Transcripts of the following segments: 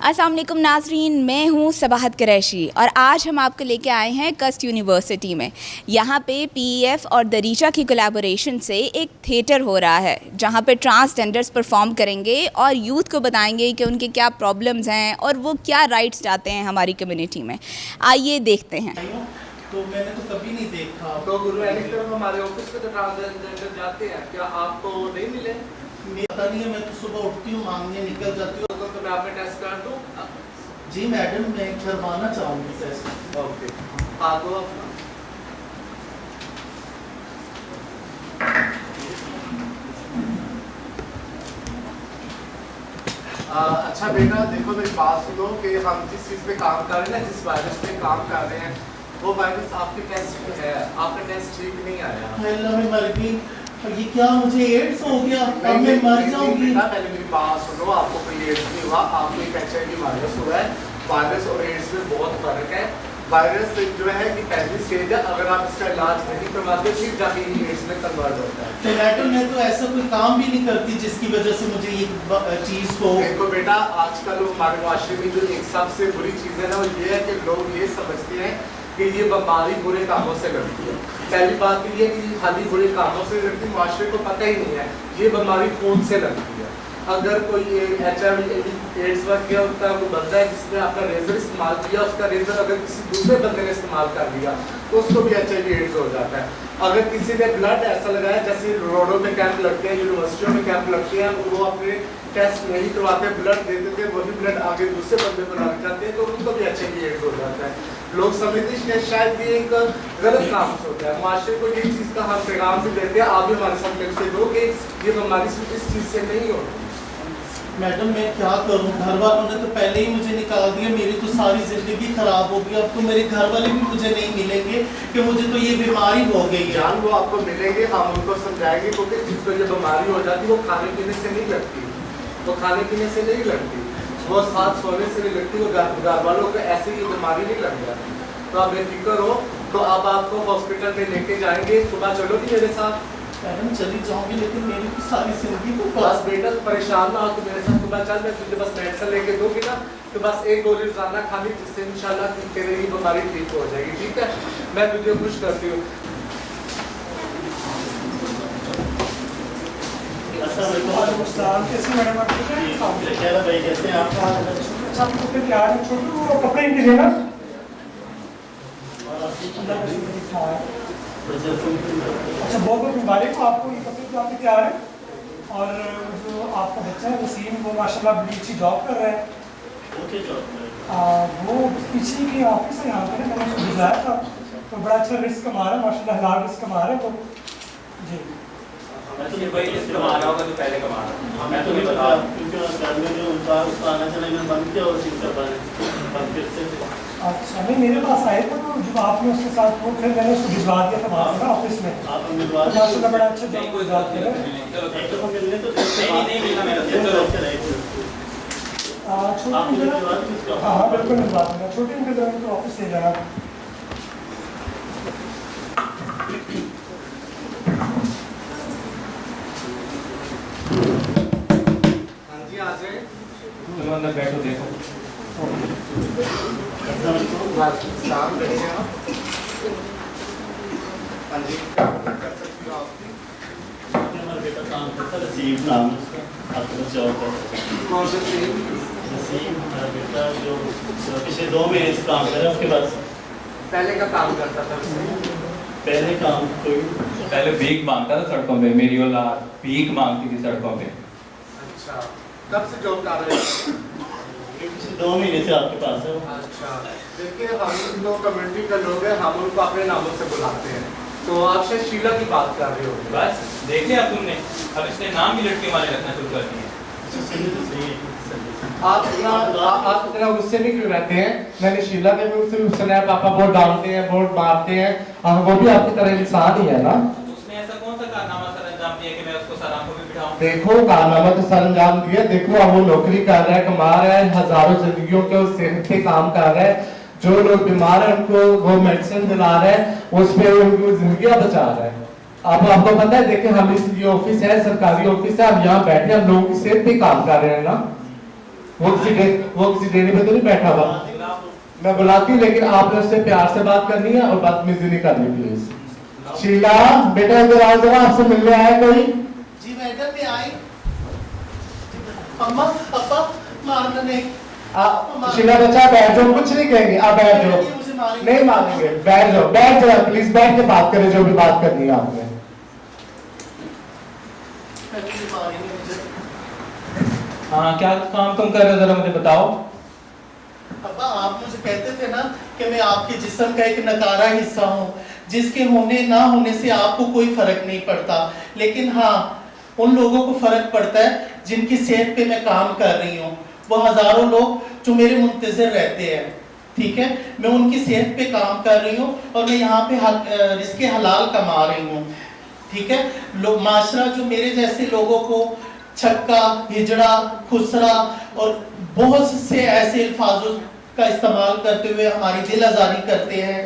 अस्सलाम वालेकुम नाज़रीन, मैं हूँ सबाहत कुरैशी और आज हम आपको लेके आए हैं कस्ट यूनिवर्सिटी में। यहाँ पे पीईएफ और दरीचा की कोलैबोरेशन से एक थिएटर हो रहा है जहाँ पे ट्रांसजेंडर्स परफॉर्म करेंगे और यूथ को बताएंगे कि उनके क्या प्रॉब्लम्स हैं और वो क्या राइट्स चाहते हैं हमारी कम्युनिटी में। आइए देखते हैं। तो मैंने तो कभी नहीं देखा। तो गुरु हमारे ऑफिस पे तो ट्रांसजेंडर जाते हैं, क्या आपको नहीं मिले? पता नहीं है, मैं तो सुबह उठती हूँ मांगने निकल जाती हूँ। तो मैं आपका टेस्ट कर दूँ? जी मैडम, मैं करवाना चाहूँगी टेस्ट। ओके, आ दो अपना। अच्छा बेटा, देखो मेरी बात सुनो कि हम जिस चीज़ पे काम कर रहे हैं ना, जिस वायरस पे काम कर रहे हैं, वो वायरस आपके टेस्ट में है। आपका टेस्ट ठीक नहीं आया। अल्लाह, मैं मर गई। ये क्या, मुझे एड्स हो गया? अब मैं मर जाऊंगी। पहले मेरी बात सुनो, आपको कोई एड्स नहीं हुआ, आपको एक HIV वायरस हुआ है। वायरस और एड्स में बहुत फर्क है। वायरस जो है कि पहली स्टेज है, अगर आप इसका इलाज नहीं करवाते फिर जाके एड्स में कन्वर्ट होता है। तो मैडम, मैं तो ऐसा कोई काम भी नहीं करती जिसकी वजह से मुझे ये चीज़ को। देखो बेटा, आजकल हमारे माशरे में जो एक सबसे बुरी चीज़ है ना, वो ये है कि लोग ये समझते हैं कि ये बीमारी बुरे कामों से लड़ती है। पहली बात तो ये है कि खाली बुरे कामों से लड़ती, माशरे को पता ही नहीं है ये बीमारी कौन से लगती है। अगर कोई HIV एड्स किया होता है, वो बंदा है जिसने आपका रेजर इस्तेमाल किया, उसका रेजर अगर किसी दूसरे बंदे ने इस्तेमाल कर लिया तो उसको भी HIV एड्स हो जाता है। अगर किसी ने ब्लड ऐसा लगाया, जैसे रोडों में कैंप लगते हैं, यूनिवर्सिटियों में कैंप लगते हैं, वो अपने टेस्ट नहीं करवाते, ब्लड दे देते हैं, वही ब्लड आगे दूसरे बंदे को लग जाते हैं, तो उनको भी HIV एड्स हो जाता है। लोग समझते हैं शायद ये एक गलत काम से होता है। माशरे को ये चीज़ का हम पैगाम भी देते हैं, आप भी हमारे साथ मिलते दो कि ये बीमारी सिर्फ इस चीज़ से नहीं होती। मैडम, मैं क्या करूं? घर वालों ने तो पहले ही मुझे निकाल दिया, मेरी तो सारी जिंदगी खराब हो गई। अब तो मेरे घर वाले भी मुझे नहीं मिलेंगे कि मुझे तो ये बीमारी हो गई है। जान, वो आपको मिलेंगे, हम उनको समझाएंगे, क्योंकि जिसको ये बीमारी हो जाती है वो खाने पीने से नहीं लगती, वो खाने पीने से नहीं लगती, वो साथ सोने से नहीं लगती, वो घर वालों को ऐसे ही बीमारी नहीं लग जाती। तो आप बेफिक्र हो। तो अब आपको हॉस्पिटल में लेके जाएंगे, सुबह चलोगी मेरे साथ? मैडम चली जाऊंगी, लेकिन मेरी तो सारी जिंदगी तो बस बेटा, परेशान ना हो, तो मेरे साथ सुबह चल, मैं तुझे बस मेडिसिन लेके दूंगी ना, तो बस एक गोली रोजाना खानी, जिससे इंशाल्लाह तेरी ये बीमारी ठीक हो जाएगी। ठीक है, मैं तुझे खुश करती हूँ। कैसे मैडम, आप ठीक हैं? भाई कैसे हैं आप? अच्छा, आपको फिर तैयार है छोटू, वो कपड़े इनके देना। अच्छा, बहुत बहुत मुबारक हो आपको, ये कपड़े तो आपके तैयार है। और जो आपका बच्चा है वसीम, वो माशाल्लाह बड़ी अच्छी जॉब कर रहा है। वो पीछे के ऑफिस है यहाँ पर, मैंने उसको बुलाया था, तो बड़ा अच्छा रिस्क कमा रहा है माशाल्लाह, हलाल रिस्क कमा रहा है वो। जी, मैं तो वही रिस्क कमा रहा होगा जो पहले कमा रहा हूँ। मैं तो नहीं बता, क्योंकि घर में जो उनका उसका आना चला गया बंद किया और सिंह कर फिर से। अच्छा, नहीं मेरे पास आए थे, तो जब आपने उसके साथ वो, फिर मैंने उसको भिजवा दिया था वहाँ ना ऑफिस में। आप उम्मीदवार माशाल्लाह बड़ा अच्छा नहीं, जॉब कोई जॉब कर बात रहे हैं। एक तो मिलने तो नहीं मिलना मेरा छोटे अंकल, हाँ बिल्कुल मिलवा दूँगा। छोटे अंकल तो ऑफिस ले जाना। हाँ जी, आ जाए। चलो अंदर बैठो, देखो। शाम बैठे आप। हाँ जी, क्या कर सकती हो आपकी? हमारा बेटा काम करता है, रसीम नाम है उसका, आपका जॉब है। कौन से सीन? रसीम हमारा बेटा जो पिछले 2 महीने से काम कर रहा है उसके पास। पहले का काम करता था उससे? पहले काम कोई पहले भीख मांगता था सड़कों पे, मेरी औलाद भीख मांगती थी सड़कों पे। अच्छा, कब से जॉब कर रहे हैं? पिछले 2 महीने से आपके पास है वो। अच्छा, देखिए हम लोग कम्युनिटी के लोग हैं, हम उनको अपने नामों से बुलाते हैं। तो आप शायद शीला की बात कर रहे हो। बस देख लिया तुमने, अब इसने नाम भी लड़के वाले रखना शुरू कर दिए। सुनिए तो सही है। आप इतना गुस्से में क्यों रहते हैं? मैंने शीला के मुंह से सुना है पापा बहुत डांटते हैं, बहुत मारते हैं, और वो भी आपकी तरह इंसान ही है ना। उसने ऐसा कौन सा कारनामा सर अंजाम दिया कि मैं उसको सलाम को भी बिठाऊं? देखो, कारनामा तो सर अंजाम दिया। देखो, अब वो नौकरी कर रहा है, कमा रहा है, हजारों जिंदगियों के उस सेहत पे काम कर रहा है। जो लोग बीमार है उनको वो मेडिसिन दिला रहा है, उस पे उनकी जिंदगियां बचा रहा है। अब आपको पता है, देखिए हम ये ऑफिस है, सरकारी ऑफिस है, हम यहाँ बैठे हम लोगों की सेहत पे काम कर रहे हैं ना। वो किसी डेरे पे तो नहीं बैठा हुआ। मैं बुलाती हूँ, लेकिन आपने उससे प्यार से बात करनी है और बदतमीजी नहीं करनी प्लीज। शीला बेटा इधर आओ जरा, आपसे मिलने आया कोई? जी मैडम मैं आई। अम्मा पापा मारना नहीं। शीला बच्चा बैठ जाओ, कुछ नहीं कहेंगे, आप बैठ जाओ। नहीं मारेंगे, बैठ जाओ, बैठ जाओ प्लीज, बैठ के बात करें जो भी बात करनी है आपने। हाँ क्या काम तुम कर रहे हो, जरा मुझे बताओ। पापा आप मुझे कहते थे ना कि मैं आपके जिस्म का एक नकारा हिस्सा हूँ, जिसके होने ना होने से आपको कोई फर्क नहीं पड़ता, लेकिन हाँ उन लोगों को फर्क पड़ता है जिनकी सेहत पे मैं काम कर रही हूँ। वो हजारों लोग जो मेरे मुंतजर रहते हैं, ठीक है, मैं उनकी सेहत पे काम कर रही हूँ और मैं यहाँ पे रिज़्क़े हलाल कमा रही हूँ, ठीक है। लोग माशरा जो मेरे जैसे लोगों को छक्का, हिजड़ा, खुसरा और बहुत से ऐसे अल्फाजों का इस्तेमाल करते हुए हमारी दिल आज़ारी करते हैं।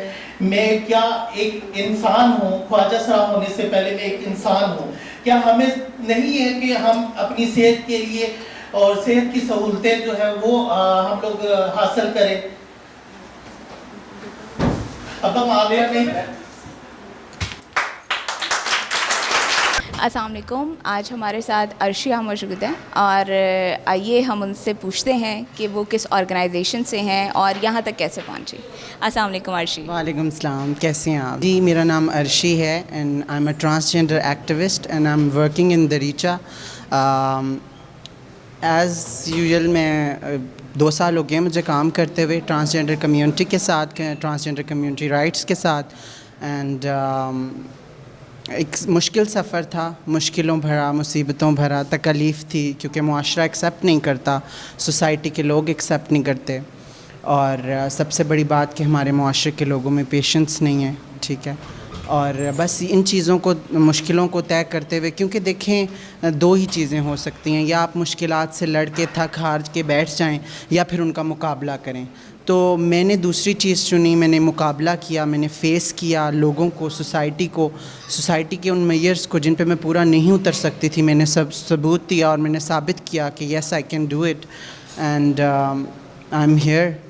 मैं क्या एक इंसान हूँ, ख्वाजा सरा होने से पहले मैं एक इंसान हूँ। क्या हमें नहीं है कि हम अपनी सेहत के लिए और सेहत की सहूलतें जो है वो हम लोग हासिल करें? अब हम आ गया नहीं। अस्सलाम वालेकुम। आज हमारे साथ अर्शिया मौजूद हैं और आइए हम उनसे पूछते हैं कि वो किस ऑर्गेनाइजेशन से हैं और यहाँ तक कैसे पहुँची। अस्सलाम वालेकुम अर्शी। वालेकुम सलाम, कैसे हैं आप? जी मेरा नाम अर्शी है and I am a transgender activist and I am working in Daricha. As usual मैं 2 साल हो गए मुझे काम करते हुए ट्रांसजेंडर कम्युनिटी के साथ, ट्रांसजेंडर कम्युनिटी राइट्स के साथ। एंड एक मुश्किल सफ़र था, मुश्किलों भरा, मुसीबतों भरा, तकलीफ़ थी क्योंकि मुआशरा एक्सेप्ट नहीं करता, सोसाइटी के लोग एक्सेप्ट नहीं करते और सबसे बड़ी बात कि हमारे मुआशरे के लोगों में पेशेंस नहीं है, ठीक है। और बस इन चीज़ों को, मुश्किलों को तय करते हुए, क्योंकि देखें 2 ही चीज़ें हो सकती हैं, या आप मुश्किलात से लड़ के थक हार के बैठ जाएं या फिर उनका मुकाबला करें। तो मैंने दूसरी चीज़ चुनी, मैंने मुकाबला किया, मैंने फ़ेस किया लोगों को, सोसाइटी के उन मेयर्स को जिन पे मैं पूरा नहीं उतर सकती थी। मैंने सब सबूत दिया और मैंने साबित किया कि yes I can do it and I am here.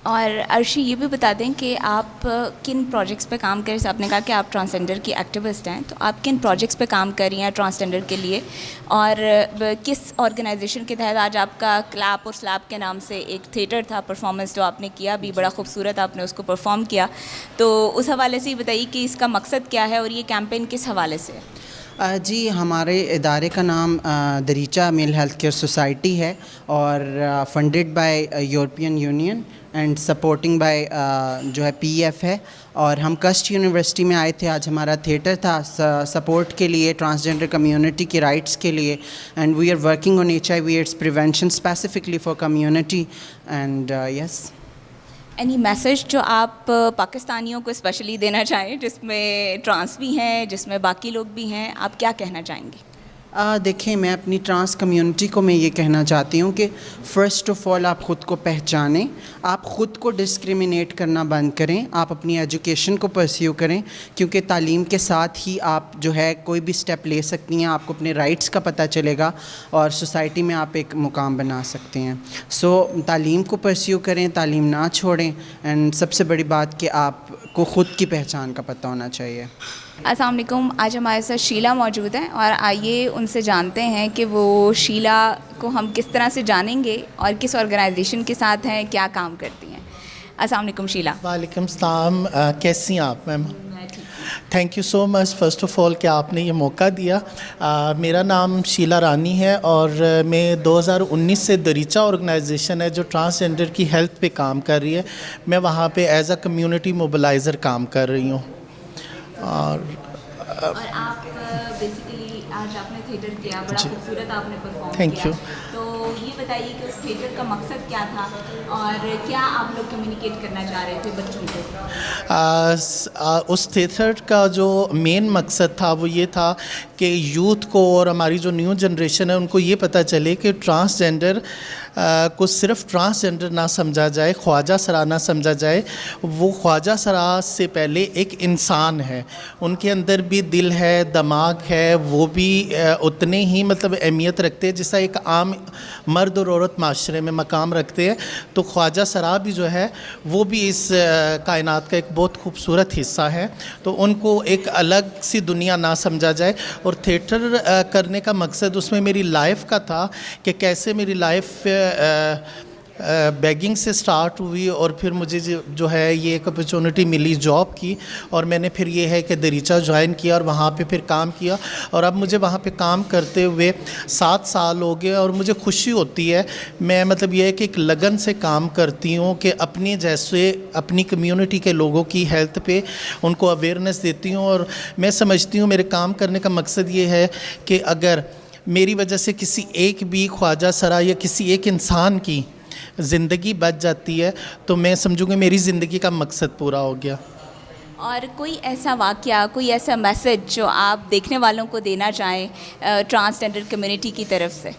और अर्शी ये भी बता दें कि आप किन प्रोजेक्ट्स पे काम कर रहे हैं। आपने कहा कि आप ट्रांसजेंडर की एक्टिविस्ट हैं, तो आप किन प्रोजेक्ट्स पे काम कर रही हैं ट्रांसजेंडर के लिए और किस ऑर्गेनाइजेशन के तहत? आज आपका क्लैप और स्लैप के नाम से एक थिएटर था, परफॉर्मेंस जो आपने किया भी बड़ा खूबसूरत, आपने उसको परफॉर्म किया, तो उस हवाले से ही बताइए कि इसका मकसद क्या है और ये कैंपेन किस हवाले से है? जी हमारे इदारे का नाम Dareecha male health care society है और funded by European Union and supporting by जो है PEF है। और हम कस्ट यूनिवर्सिटी में आए थे, आज हमारा थिएटर था सपोर्ट के लिए, ट्रांसजेंडर कम्युनिटी के राइट्स के लिए। And we are working on HIV AIDS prevention specifically for community and yes. Any message जो आप पाकिस्तानियों को स्पेशली देना चाहें, जिसमें ट्रांस भी हैं, जिसमें बाकी लोग भी हैं, आप क्या कहना चाहेंगे? देखें, मैं अपनी ट्रांस कम्युनिटी को मैं ये कहना चाहती हूँ कि फ़र्स्ट ऑफ़ ऑल आप ख़ुद को पहचानें, आप ख़ुद को डिस्क्रिमिनेट करना बंद करें, आप अपनी एजुकेशन को परस्यू करें, क्योंकि तालीम के साथ ही आप जो है कोई भी स्टेप ले सकती हैं, आपको अपने राइट्स का पता चलेगा और सोसाइटी में आप एक मुकाम बना सकते हैं। सो तालीम को परस्यू करें, तालीम ना छोड़ें एंड सबसे बड़ी बात कि आपको ख़ुद की पहचान का पता होना चाहिए। अस्सलाम वालेकुम। आज हमारे साथ शीला मौजूद हैं और आइए उनसे जानते हैं कि वो शीला को हम किस तरह से जानेंगे और किस ऑर्गेनाइजेशन के साथ हैं, क्या काम करती हैं। अस्सलाम वालेकुम शीला। वालेकुम सलाम। कैसी हैं आप ma'am? Thank you so much first of all कि आपने ये मौका दिया। मेरा नाम शीला रानी है और मैं 2019 से दरीचा ऑर्गेनाइजेशन है जो ट्रांसजेंडर की हेल्थ पे काम कर रही है, मैं वहाँ पे एज अ कम्युनिटी मोबिलाइज़र काम कर रही हूँ। और आप बेसिकली आज आपने थिएटर किया, बड़ा खूबसूरत आपने परफॉर्म किया। Thank you. तो ये बताइए कि उस थिएटर का मकसद क्या था और क्या आप लोग कम्युनिकेट करना चाह रहे थे बच्चों को? उस थिएटर का जो मेन मकसद था वो ये था कि यूथ को और हमारी जो न्यू जनरेशन है उनको ये पता चले कि ट्रांसजेंडर को सिर्फ ट्रांसजेंडर ना समझा जाए, ख्वाजा सरा ना समझा जाए। वो ख्वाजा सरा से पहले एक इंसान है, उनके अंदर भी दिल है, दिमाग है, वो भी उतने ही मतलब अहमियत रखते हैं जैसा एक आम मर्द और औरत माशरे में मकाम रखते हैं। तो ख्वाजा सरा भी जो है वो भी इस कायनात का एक बहुत खूबसूरत हिस्सा है। तो उनको एक अलग सी दुनिया ना समझा जाए। और थिएटर करने का मकसद उसमें मेरी लाइफ का था कि कैसे मेरी लाइफ बेगिंग से स्टार्ट हुई और फिर मुझे जो है ये एक अपॉर्चुनिटी मिली जॉब की, और मैंने फिर ये है कि दरीचा ज्वाइन किया और वहाँ पे फिर काम किया। और अब मुझे वहाँ पे काम करते हुए 7 साल हो गए और मुझे खुशी होती है। मैं मतलब ये है कि एक लगन से काम करती हूँ कि अपने जैसे अपनी कम्युनिटी के लोगों की हेल्थ पे उनको अवेयरनेस देती हूँ। और मैं समझती हूँ मेरे काम करने का मकसद ये है कि अगर मेरी वजह से किसी एक भी ख्वाजा सरा या किसी एक इंसान की ज़िंदगी बच जाती है तो मैं समझूँगी मेरी ज़िंदगी का मकसद पूरा हो गया। और कोई ऐसा वाक़या, कोई ऐसा मैसेज जो आप देखने वालों को देना चाहें ट्रांसजेंडर कम्युनिटी की तरफ से?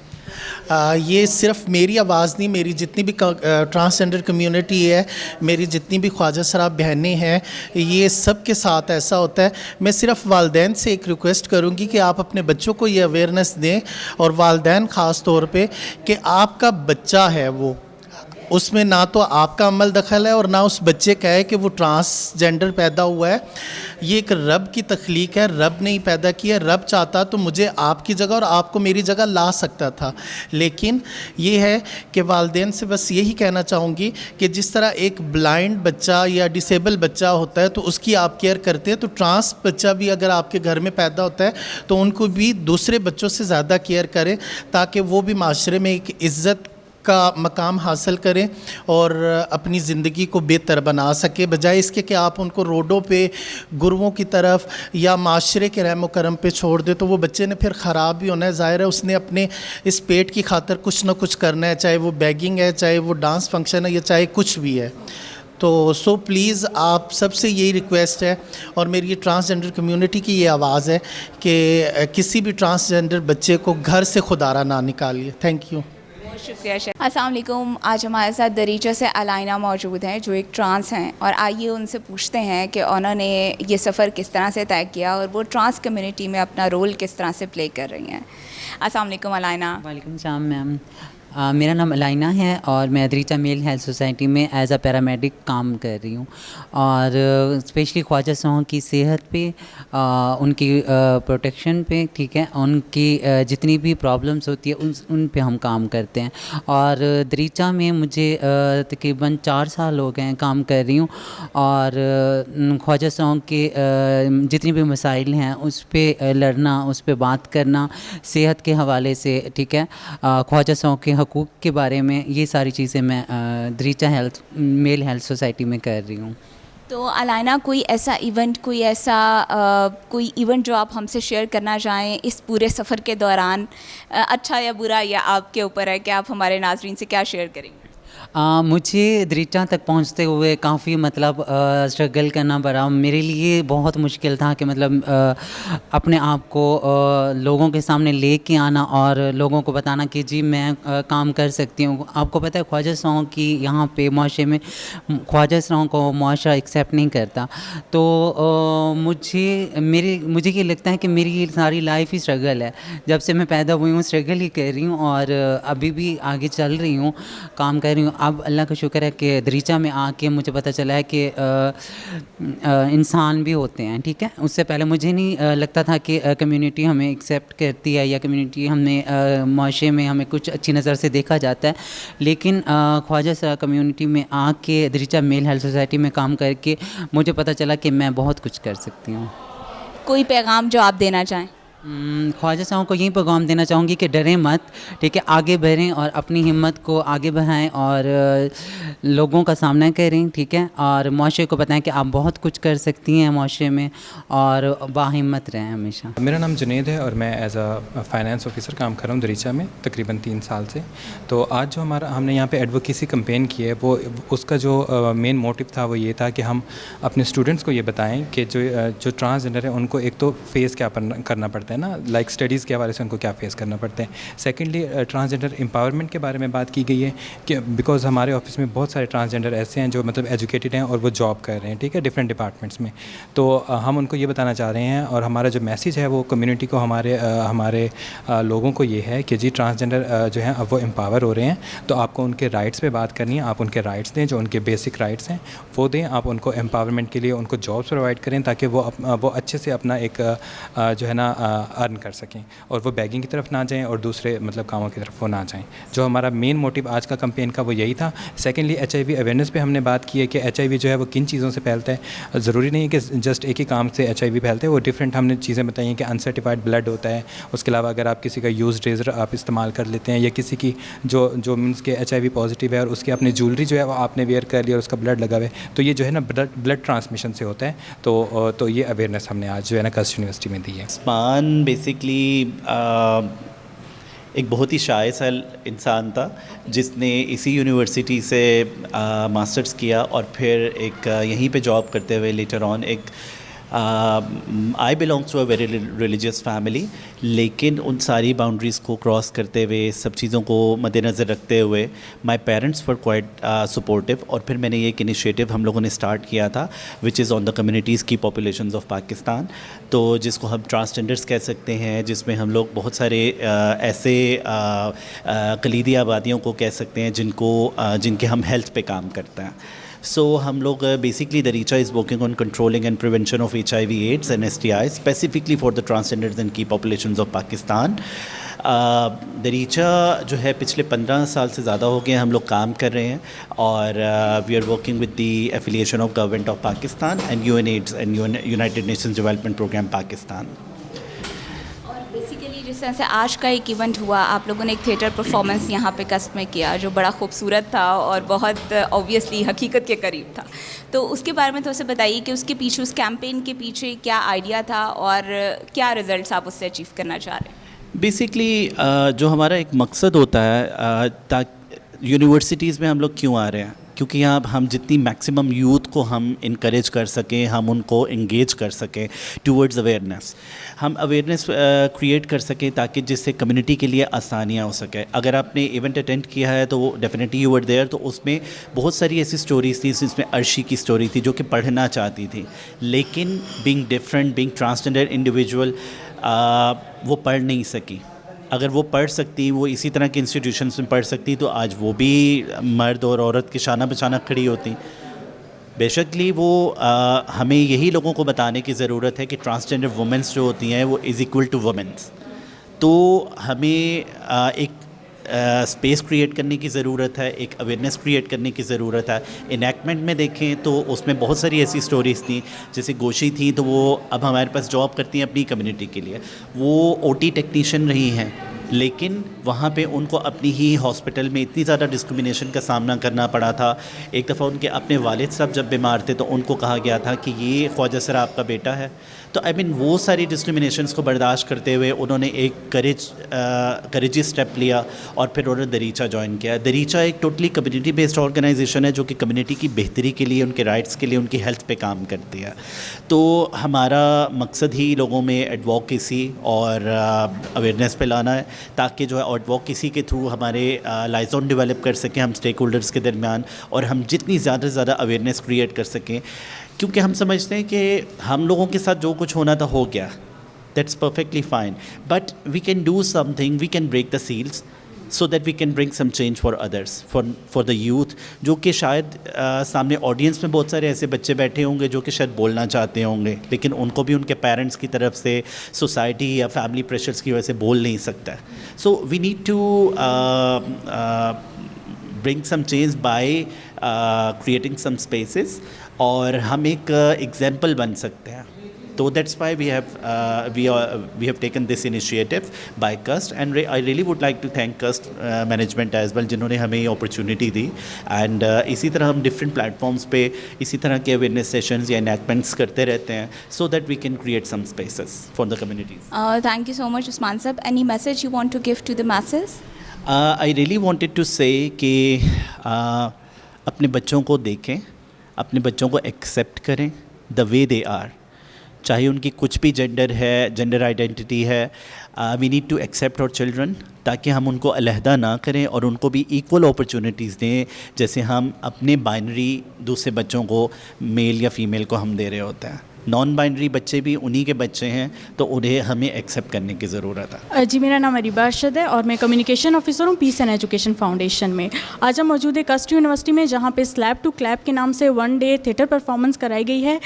ये सिर्फ मेरी आवाज़ नहीं, मेरी जितनी भी ट्रांसजेंडर कम्युनिटी है, मेरी जितनी भी ख्वाजा सरा बहनें हैं, ये सब के साथ ऐसा होता है। मैं सिर्फ वालदैन से एक रिक्वेस्ट करूँगी कि आप अपने बच्चों को ये अवेयरनेस दें, और वालदैन ख़ास तौर पे कि आपका बच्चा है वो, उसमें ना तो आपका अमल दखल है और ना उस बच्चे का है कि वो ट्रांसजेंडर पैदा हुआ है। ये एक रब की तख्लीक है, रब ने ही पैदा किया। रब चाहता तो मुझे आपकी जगह और आपको मेरी जगह ला सकता था, लेकिन ये है कि वालिदैन से बस यही कहना चाहूँगी कि जिस तरह एक ब्लाइंड बच्चा या डिसेबल बच्चा होता है तो उसकी आप केयर करते हैं, तो ट्रांस बच्चा भी अगर आपके घर में पैदा होता है तो उनको भी दूसरे बच्चों से ज़्यादा केयर करें, ताकि वो भी माशरे में एक इज़्ज़त का मकाम हासिल करें और अपनी ज़िंदगी को बेहतर बना सके, बजाय इसके कि आप उनको रोडों पे गुरुओं की तरफ या माशरे के रहम करम पे छोड़ दे। तो वो बच्चे ने फिर ख़राब भी होना है। ज़ाहिर है उसने अपने इस पेट की खातिर कुछ ना कुछ करना है, चाहे वो बैगिंग है, चाहे वो डांस फंक्शन है, या चाहे कुछ भी है। तो प्लीज़ आप सबसे यही रिक्वेस्ट है, और मेरी ये ट्रांसजेंडर कम्युनिटी की ये आवाज़ है कि किसी भी ट्रांसजेंडर बच्चे को घर से खुदारा ना निकालिए। Thank you. शुक्रिया शेख। अस्सलाम वालेकुम। आज हमारे साथ दरीचा से अलाइना मौजूद हैं जो एक ट्रांस हैं, और आइए उनसे पूछते हैं कि उन्होंने ये सफ़र किस तरह से तय किया और वो ट्रांस कम्युनिटी में अपना रोल किस तरह से प्ले कर रही हैं। अस्सलाम वालेकुम अलाइना। वालेकुम सलाम मैम। मेरा नाम अलाइना है और मैं दरीचा मेल हेल्थ सोसाइटी में एज अ पैरामेडिक काम कर रही हूँ, और स्पेशली ख्वाजा सराओं की सेहत पे, उनकी प्रोटेक्शन पे, ठीक है, उनकी जितनी भी प्रॉब्लम्स होती है उन पे हम काम करते हैं। और दरीचा में मुझे तकरीबन 4 साल हो गए हैं काम कर रही हूँ, और ख्वाजा सराओं के जितनी भी मसाइल हैं उस पे लड़ना, उस पे बात करना सेहत के हवाले से, ठीक है, ख्वाजा सराओं के हकूक़ के बारे में, ये सारी चीज़ें मैं दरीचा मेल हेल्थ सोसाइटी में कर रही हूँ। तो अलाइना, कोई ऐसा इवेंट, कोई इवेंट जो आप हमसे शेयर करना चाहें इस पूरे सफ़र के दौरान, अच्छा या बुरा, या आपके ऊपर है कि आप हमारे नाज़रीन से क्या शेयर करेंगे? मुझे दरीचा तक पहुंचते हुए काफ़ी मतलब स्ट्रगल करना पड़ा। मेरे लिए बहुत मुश्किल था कि मतलब अपने आप को लोगों के सामने लेके आना और लोगों को बताना कि जी मैं काम कर सकती हूँ। आपको पता है ख्वाजा सराओं की यहाँ पे माशरे में ख्वाजा सराओं को माशरा एक्सेप्ट नहीं करता। तो मुझे ये लगता है कि मेरी ये सारी लाइफ ही स्ट्रगल है। जब से मैं पैदा हुई हूँ स्ट्रगल ही कर रही हूँ, और अभी भी आगे चल रही हूँ, काम कर रही हूँ। अब अल्लाह का शुक्र है कि दरीचा में आके मुझे पता चला है कि इंसान भी होते हैं, ठीक है। उससे पहले मुझे नहीं लगता था कि कम्युनिटी हमें एक्सेप्ट करती है या कम्युनिटी हमें माशरे में हमें कुछ अच्छी नज़र से देखा जाता है। लेकिन ख्वाजा सरा कम्युनिटी में आके दरीचा मेल हेल्थ सोसाइटी में काम करके मुझे पता चला कि मैं बहुत कुछ कर सकती हूँ। कोई पैगाम जो आप देना चाहें? ख्वाजा सराओं को यही पैगाम देना चाहूँगी कि डरें मत, ठीक है, आगे बढ़ें और अपनी हिम्मत को आगे बढ़ाएं और लोगों का सामना करें, ठीक है, और माशरे को बताएं कि आप बहुत कुछ कर सकती हैं माशरे में, और बाहिम्मत रहें हमेशा। मेरा नाम जुनेद है और मैं एज अ फाइनेंस ऑफिसर काम कर रहा हूँ दरीचा में तकरीबन 3 साल से। तो आज जो हमने यहाँ पे एडवोकेसी कैंपेन की है, वो उसका जो मेन मोटिव था वो ये था कि हम अपने स्टूडेंट्स को ये बताएं कि जो ट्रांसजेंडर है उनको एक तो फेस क्या करना पड़ता है ना, लाइक स्टडीज़ के हवाले से उनको क्या फेस करना पड़ता है। सेकेंडली ट्रांसजेंडर एम्पावरमेंट के बारे में बात की गई है कि बिकॉज हमारे ऑफिस में बहुत सारे ट्रांसजेंडर ऐसे हैं जो मतलब एजुकेटेड हैं और वो जॉब कर रहे हैं, ठीक है, डिफरेंट डिपार्टमेंट्स में। तो हम उनको ये बताना चाह रहे हैं और हमारा जो मैसेज है वो कम्युनिटी को, हमारे लोगों को ये है कि जी ट्रांसजेंडर जो हैं अब वो एम्पावर हो रहे हैं, तो आपको उनके राइट्स पे बात करनी है। आप उनके राइट्स दें, जो उनके बेसिक राइट्स हैं वो दें। आप उनको एम्पावरमेंट के लिए उनको जॉब्स प्रोवाइड करें ताकि वो अच्छे से अपना एक जो है ना अर्न कर सकें और वो बैगिंग की तरफ ना जाएं और दूसरे मतलब कामों की तरफ वो ना जाएं। जो हमारा मेन मोटिव आज का कैंपेन का वो यही था। सेकेंडली HIV अवेयरनेस पे हमने बात की है कि HIV जो है वो किन चीज़ों से फैलता है। ज़रूरी नहीं है कि जस्ट एक ही काम से HIV फैलता है, वो डिफरेंट हमने चीज़ें बताई हैं कि अनसर्टिफाइड ब्लड होता है। उसके अलावा अगर आप किसी का यूज़ रेजर आप इस्तेमाल कर लेते हैं या किसी की जो मीन्स के HIV पॉजिटिव है और उसकी अपनी ज्वेलरी जो है वो आपने वेयर कर लिया और उसका ब्लड लगा हुआ है, तो ये जो है ना ब्लड ट्रांसमिशन से होता है। तो ये अवेयरनेस हमने आज जो है ना कस्ट यूनिवर्सिटी में दी है। उस्मान बेसिकली एक बहुत ही शाय सा इंसान था जिसने इसी यूनिवर्सिटी से मास्टर्स किया और फिर एक यहीं पे जॉब करते हुए लेटर ऑन एक I belongs to a very religious family, लेकिन उन सारी बाउंड्रीज़ को क्रॉस करते हुए, सब चीज़ों को मद्देनज़र रखते हुए my parents were quite supportive. और फिर मैंने ये एक इनिशिएटिव हम लोगों ने स्टार्ट किया था which is on the communities की पॉपुलेशंस ऑफ पाकिस्तान, तो जिसको हम ट्रांसजेंडर्स कह सकते हैं, जिसमें हम लोग बहुत सारे ऐसे कलीदी आबादियों को कह सकते हैं जिनके हम हेल्थ पे काम करते हैं। So हम लोग basically दरीचा is working on controlling and prevention of HIV/AIDS and STIs specifically for the transgenders and key populations of Pakistan. दरीचा जो है पिछले 15 साल से ज़्यादा हो गए हम लोग काम कर रहे हैं और we are working with the affiliation of government of Pakistan and UNAIDS and United Nations development programme Pakistan. Basically जिस तरह से आज का एक इवेंट हुआ, आप लोगों ने एक थिएटर परफॉर्मेंस यहाँ पे कस्ट में किया जो बड़ा खूबसूरत था और बहुत ऑब्वियसली हकीकत के करीब था, तो उसके बारे में थोड़ा सा बताइए कि उसके पीछे, उस कैंपेन के पीछे क्या आइडिया था और क्या रिजल्ट्स आप उससे अचीव करना चाह रहे हैं? बेसिकली जो हमारा एक मकसद होता है यूनिवर्सिटीज़ में हम लोग क्यों आ रहे हैं, क्योंकि यहाँ हम जितनी मैक्सिमम यूथ को हम इनकरेज कर सकें, हम उनको इंगेज कर सकें टूवर्ड्स अवेयरनेस, हम अवेयरनेस क्रिएट कर सकें ताकि जिससे कम्युनिटी के लिए आसानियाँ हो सके। अगर आपने इवेंट अटेंड किया है तो डेफिनेटली यू वर देयर, तो उसमें बहुत सारी ऐसी स्टोरीज़ थी, जिसमें अर्शी की स्टोरी थी जो कि पढ़ना चाहती थी, लेकिन being different, being transgender individual, वो पढ़ नहीं सकी। अगर वो पढ़ सकती, वो इसी तरह के इंस्टीट्यूशंस में पढ़ सकती, तो आज वो भी मर्द और औरत के शाना बशाना खड़ी होती। बेशकली वो हमें यही लोगों को बताने की ज़रूरत है कि ट्रांसजेंडर वुमेंस जो होती हैं वो इज़ इक्वल टू वुमेंस। तो हमें एक स्पेस क्रिएट करने की ज़रूरत है, एक अवेयरनेस क्रिएट करने की ज़रूरत है। इनैक्टमेंट में देखें तो उसमें बहुत सारी ऐसी स्टोरीज़ थी, जैसे गोशी थी, तो वो अब हमारे पास जॉब करती हैं अपनी कम्युनिटी के लिए। वो OT टेक्नीशियन रही हैं, लेकिन वहाँ पे उनको अपनी ही हॉस्पिटल में इतनी ज़्यादा डिस्क्रिमिनेशन का सामना करना पड़ा था। एक दफ़ा उनके अपने वालिद साहब जब बीमार थे तो उनको कहा गया था कि ये ख्वाजा सर आपका बेटा है। तो आई मीन वो सारी डिस्क्रिमिनेशंस को बर्दाश्त करते हुए उन्होंने एक करेजी स्टेप लिया और फिर उन्होंने दरीचा ज्वाइन किया। दरीचा एक टोटली कम्युनिटी बेस्ड ऑर्गेनाइजेशन है जो कि कम्युनिटी की बेहतरी के लिए, उनके राइट्स के लिए, उनकी हेल्थ पे काम करती है। तो हमारा मकसद ही लोगों में एडवोकेसी और अवेयरनेस पे लाना है, ताकि जो है एडवोकेसी के थ्रू हमारे लाइजन डेवलप कर सकें हम स्टेक होल्डर्स के दरमियान, और हम जितनी ज़्यादा से ज़्यादा अवेयरनेस क्रिएट कर सकें, क्योंकि हम समझते हैं कि हम लोगों के साथ जो कुछ होना था हो गया, that's perfectly fine, but we can do something, we can break the seals so that we can bring some change for others, for the youth, जो कि शायद सामने ऑडियंस में बहुत सारे ऐसे बच्चे बैठे होंगे जो कि शायद बोलना चाहते होंगे, लेकिन उनको भी उनके पेरेंट्स की तरफ से, सोसाइटी या फैमिली प्रेशर्स की वजह से बोल नहीं सकता। So we need to bring some change by creating some spaces, और हम एक एग्जाम्पल बन सकते हैं। So that's why we have taken this initiative by CUST, and I really would like to thank CUST management as well, जिन्होंने हमें ये opportunity the. and इसी तरह हम different platforms पे इसी तरह के awareness sessions या enactments करते रहते हैं, so that we can create some spaces for the communities. Thank you so much, Usman sahab. Any message you want to give to the masses? I really wanted to say कि अपने बच्चों को देखें, अपने बच्चों को accept करें the way they are। चाहे उनकी कुछ भी जेंडर है, जेंडर आइडेंटिटी है, we need to accept our children, ताकि हम उनको अलहदा ना करें और उनको भी इक्वल अपॉर्चुनिटीज़ दें, जैसे हम अपने बाइनरी दूसरे बच्चों को, मेल या फीमेल को हम दे रहे होते हैं। नॉन बाइनरी बच्चे भी उन्हीं के बच्चे हैं, तो उन्हें हमें एक्सेप्ट करने की ज़रूरत है। जी, मेरा नाम अरीबा अरशद है और मैं कम्युनिकेशन ऑफिसर हूँ पीस एंड एजुकेशन फाउंडेशन में। आज हम मौजूद है कस्ट यूनिवर्सिटी में, जहाँ पे स्लैब टू क्लैप के नाम से 1 डे थिएटर परफॉर्मेंस कराई गई है,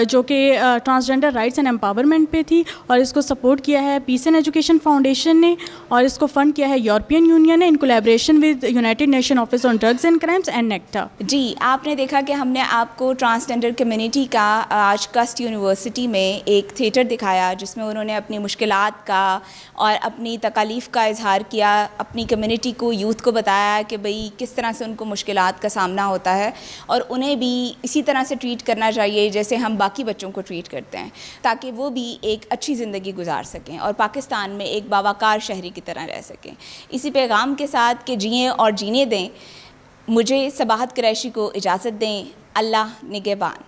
जो कि ट्रांसजेंडर राइट्स एंड एम्पावरमेंट पे थी, और इसको सपोर्ट किया है पीस एंड एजुकेशन फाउंडेशन ने, और इसको फंड किया है यूरोपियन यूनियन ने in collaboration with United Nation Office on Drugs and Crimes and नेक्टा। जी, आपने देखा कि हमने आपको ट्रांसजेंडर कम्युनिटी का आज कस्ट यूनिवर्सिटी में एक थिएटर दिखाया, जिसमें उन्होंने अपनी मुश्किलात का और अपनी तकालीफ का इजहार किया, अपनी कम्युनिटी को, यूथ को बताया कि भाई किस तरह से उनको मुश्किलात का सामना होता है और उन्हें भी इसी तरह से ट्रीट करना चाहिए जैसे हम बाकी बच्चों को ट्रीट करते हैं, ताकि वो भी एक अच्छी ज़िंदगी गुजार सकें और पाकिस्तान में एक बावकार शहरी की तरह रह सकें। इसी पैगाम के साथ कि जिएं और जीने दें, मुझे सबाहत कुरैशी को इजाज़त दें। अल्लाह निगहबान।